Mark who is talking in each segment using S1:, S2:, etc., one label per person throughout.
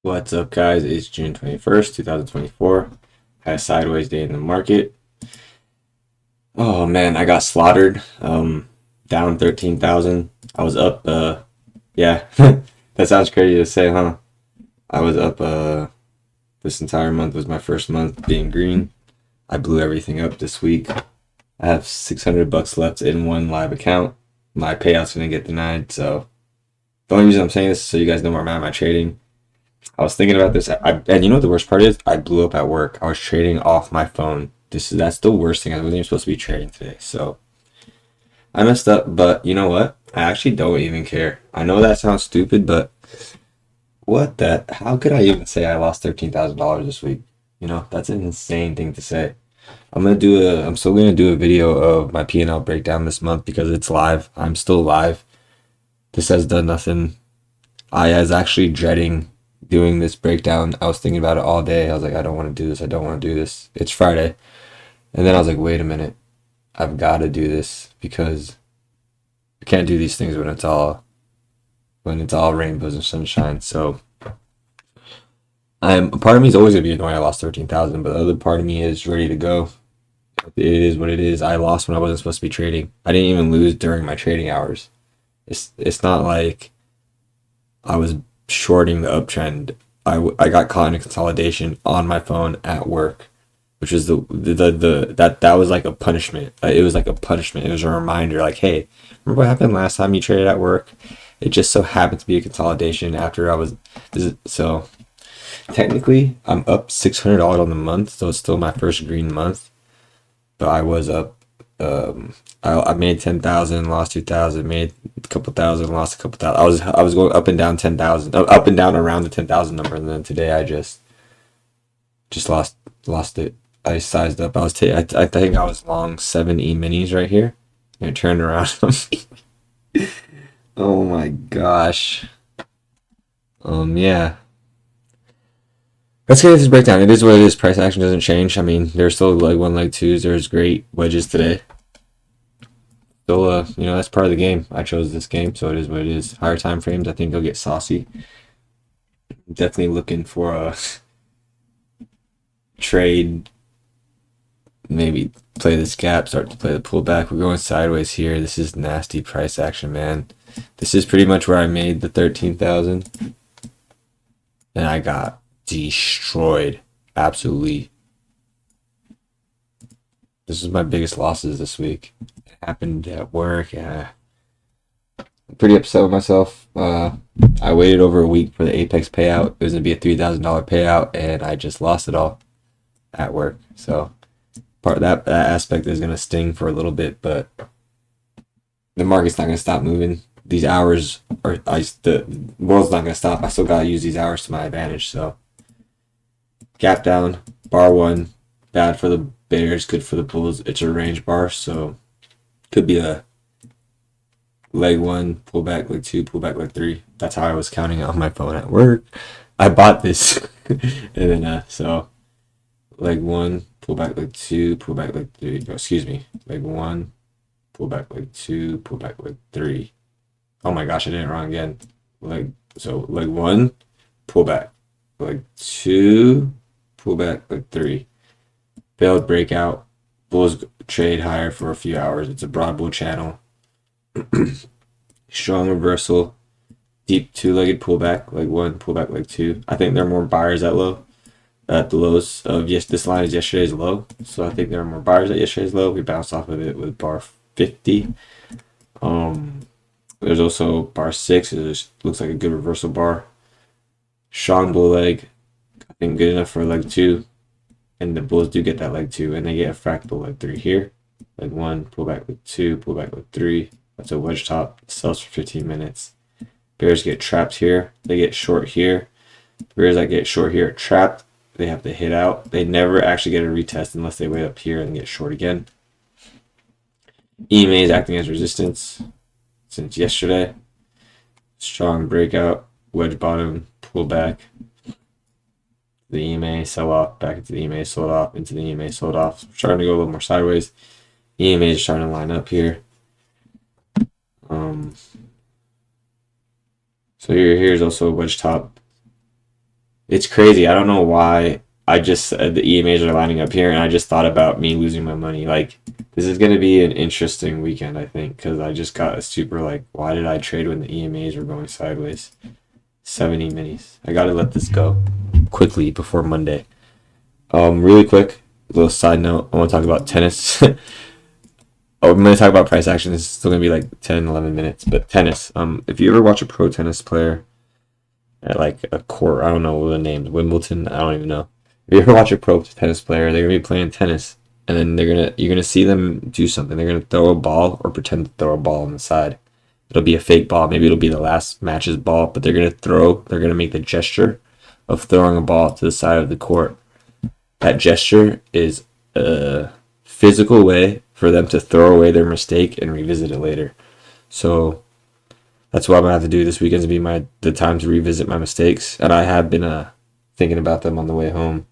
S1: What's up, guys? It's June 21st, 2024. Had a sideways day in the market. Oh man, I got slaughtered. Down 13,000. I was up, yeah. That sounds crazy to say, huh? I was up, this entire month was my first month being green. I blew everything up this week. I have 600 bucks left in one live account. My payout's gonna get denied, so the only reason I'm saying this is so you guys know where I'm at in my trading. I was thinking about this, and you know what the worst part is? I blew up at work. I was trading off my phone. That's the worst thing. I wasn't even supposed to be trading today, so I messed up. But you know what? I actually don't even care. I know that sounds stupid, but what the? How could I even say I lost $13,000 this week? You know, that's an insane thing to say. I'm still gonna do a video of my P&L breakdown this month because it's live. I'm still live. This has done nothing. I was actually dreading doing this breakdown. I was thinking about it all day. I was like, I don't want to do this. I don't want to do this. It's Friday. And then I was like, wait a minute. I've got to do this because I can't do these things when it's all rainbows and sunshine. So I'm a part of me is always gonna be annoyed I lost 13,000, but the other part of me is ready to go. It is what it is. I lost when I wasn't supposed to be trading. I didn't even lose during my trading hours. It's not like I was shorting the uptrend. I got caught in a consolidation on my phone at work, which is that was like a punishment. It was like a punishment. It was a reminder, like, hey, remember what happened last time you traded at work? It just so happened to be a consolidation after I was. So technically, I'm up $600 on the month, so it's still my first green month. But I was up. I made 10,000, lost 2,000, made a couple thousand, lost a couple thousand. I was going up and down 10,000, up and down around the 10,000 number, and then today I just lost it. I sized up. I think I was long 7 E-minis right here, and it turned around on me. Oh my gosh. Yeah. Let's get into this breakdown. It is what it is. Price action doesn't change. I mean, there's still leg one, leg twos. There's great wedges today. Still, that's part of the game. I chose this game, so it is what it is. Higher time frames, I think they'll get saucy. Definitely looking for a trade. Maybe play this gap, start to play the pullback. We're going sideways here. This is nasty price action, man. This is pretty much where I made the 13,000, and I got destroyed. Absolutely. This is my biggest losses this week. It happened at work. Yeah. I'm pretty upset with myself. I waited over a week for the Apex payout. It was gonna be a $3,000 payout, and I just lost it all at work. So part of that aspect is gonna sting for a little bit, but the market's not gonna stop moving. These hours the world's not gonna stop. I still gotta use these hours to my advantage. So gap down, bar one, bad for the bears, good for the bulls. It's a range bar, so could be a leg one, pull back leg two, pull back leg three. That's how I was counting it on my phone at work. I bought this, and then so leg one, pull back leg two, pull back leg three. Oh, excuse me, leg one, pull back leg two, pull back leg three. Oh my gosh, I did it wrong again. Leg one, pull back. Leg two, pull back. Leg three. Failed breakout. Bulls trade higher for a few hours. It's a broad bull channel. Strong reversal. Deep two-legged pullback. Leg one, pullback. Leg two. I think there are more buyers at the lows of this line is yesterday's low. So I think there are more buyers at yesterday's low. We bounced off of it with bar 50. There's also bar 6. It looks like a good reversal bar. Strong bull leg. I think good enough for leg 2. And the bulls do get that leg 2. And they get a fractal leg 3 here. Leg 1, pull back leg 2, pull back leg 3. That's a wedge top. Sells for 15 minutes. Bears get trapped here. They get short here. Bears that get short here are trapped. They have to hit out. They never actually get a retest unless they wait up here and get short again. EMA is acting as resistance since yesterday. Strong breakout, wedge bottom, pull back. The EMA, sell off, back into the EMA, sold off, into the EMA, sold off. Starting to go a little more sideways. EMA is starting to line up here. So here's also a wedge top. It's crazy. I don't know why. I just the EMAs are lining up here, and I just thought about me losing my money. Like this is gonna be an interesting weekend, I think, because I just got a super like, why did I trade when the EMAs were going sideways? 70 minis. I gotta let this go quickly before Monday. Really quick, little side note. I want to talk about tennis. I'm going to talk about price action. This is still going to be like 10, 11 minutes. But tennis. If you ever watch a pro tennis player at like a court, I don't know what the names, Wimbledon, I don't even know. If you ever watch a pro tennis player, they're going to be playing tennis. And then you're going to see them do something. They're going to throw a ball or pretend to throw a ball on the side. It'll be a fake ball. Maybe it'll be the last match's ball. But they're going to make the gesture of throwing a ball to the side of the court. That gesture is a physical way for them to throw away their mistake and revisit it later. So that's what I'm gonna have to do this weekend, to be the time to revisit my mistakes. And I have been thinking about them on the way home.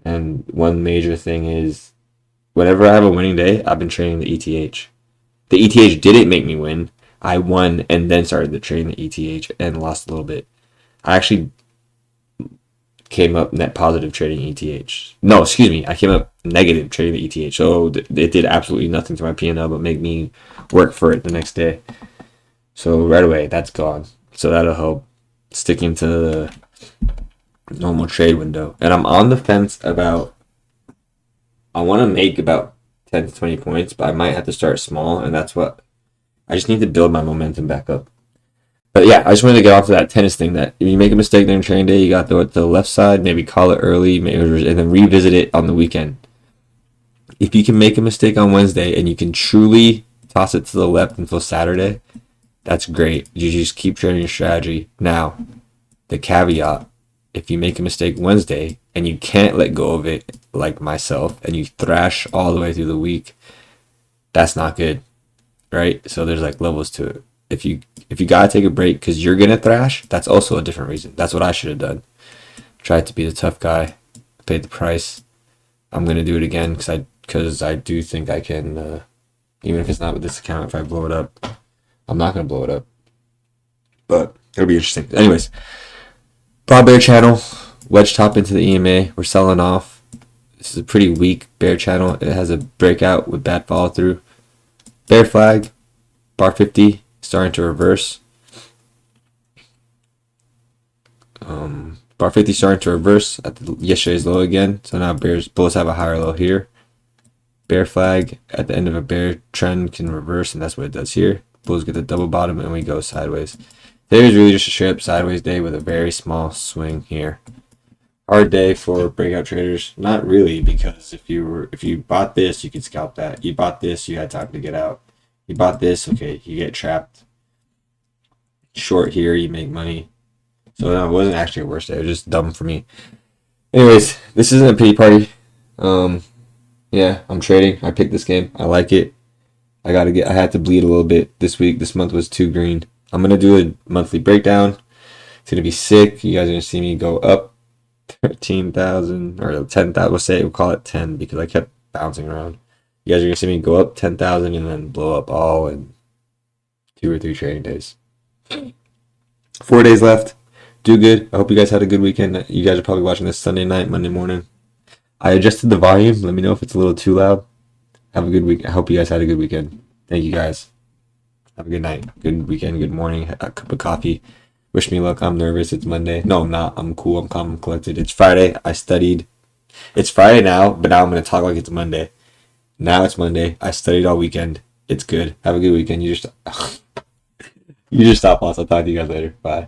S1: And one major thing is, whenever I have a winning day, I've been training the ETH. The ETH didn't make me win. I won and then started to train the ETH and lost a little bit. I actually came up net positive trading ETH. No, excuse me. I came up negative trading the ETH. So it did absolutely nothing to my P&L but make me work for it the next day. So right away, that's gone. So that'll help sticking to the normal trade window. And I'm on the fence about, I want to make about 10 to 20 points, but I might have to start small. And that's what, I just need to build my momentum back up. But yeah, I just wanted to get off to that tennis thing, that if you make a mistake during training day, you got to throw it to the left side, maybe call it early, maybe, and then revisit it on the weekend. If you can make a mistake on Wednesday and you can truly toss it to the left until Saturday, that's great. You just keep training your strategy. Now, the caveat, if you make a mistake Wednesday and you can't let go of it like myself and you thrash all the way through the week, that's not good, right? So there's like levels to it. If you gotta take a break because you're gonna thrash, that's also a different reason. That's what I should have done. Tried to be the tough guy, paid the price. I'm gonna do it again because I do think I can. Even if it's not with this account, if I blow it up, I'm not gonna blow it up. But it'll be interesting. Anyways, broad bear channel, wedge top into the EMA. We're selling off. This is a pretty weak bear channel. It has a breakout with bad follow through. Bear flag, bar 50. Starting to reverse. Bar 50 starting to reverse at yesterday's low again. So now bulls have a higher low here. Bear flag at the end of a bear trend can reverse, and that's what it does here. Bulls get the double bottom and we go sideways. Today was really just a straight up sideways day with a very small swing here. Hard day for breakout traders. Not really, because if you bought this, you could scalp that. You bought this, you had time to get out. You bought this, okay, you get trapped. Short here, you make money. So no, it wasn't actually a worse day. It was just dumb for me. Anyways, this isn't a pity party. Yeah, I'm trading. I picked this game. I like it. I had to bleed a little bit this week. This month was too green. I'm gonna do a monthly breakdown. It's gonna be sick. You guys are gonna see me go up 13,000 or 10,000. We'll call it 10 because I kept bouncing around. You guys are going to see me go up 10,000 and then blow up all in 2 or 3 trading days. 4 days left. Do good. I hope you guys had a good weekend. You guys are probably watching this Sunday night, Monday morning. I adjusted the volume. Let me know if it's a little too loud. Have a good week. I hope you guys had a good weekend. Thank you guys. Have a good night. Good weekend. Good morning. A cup of coffee. Wish me luck. I'm nervous. It's Monday. No, I'm not. I'm cool. I'm calm. I'm collected. It's Friday. I studied. It's Friday now, but now I'm going to talk like it's Monday. Now it's Monday. I studied all weekend. It's good. Have a good weekend. You just stop loss. I'll talk to you guys later. Bye.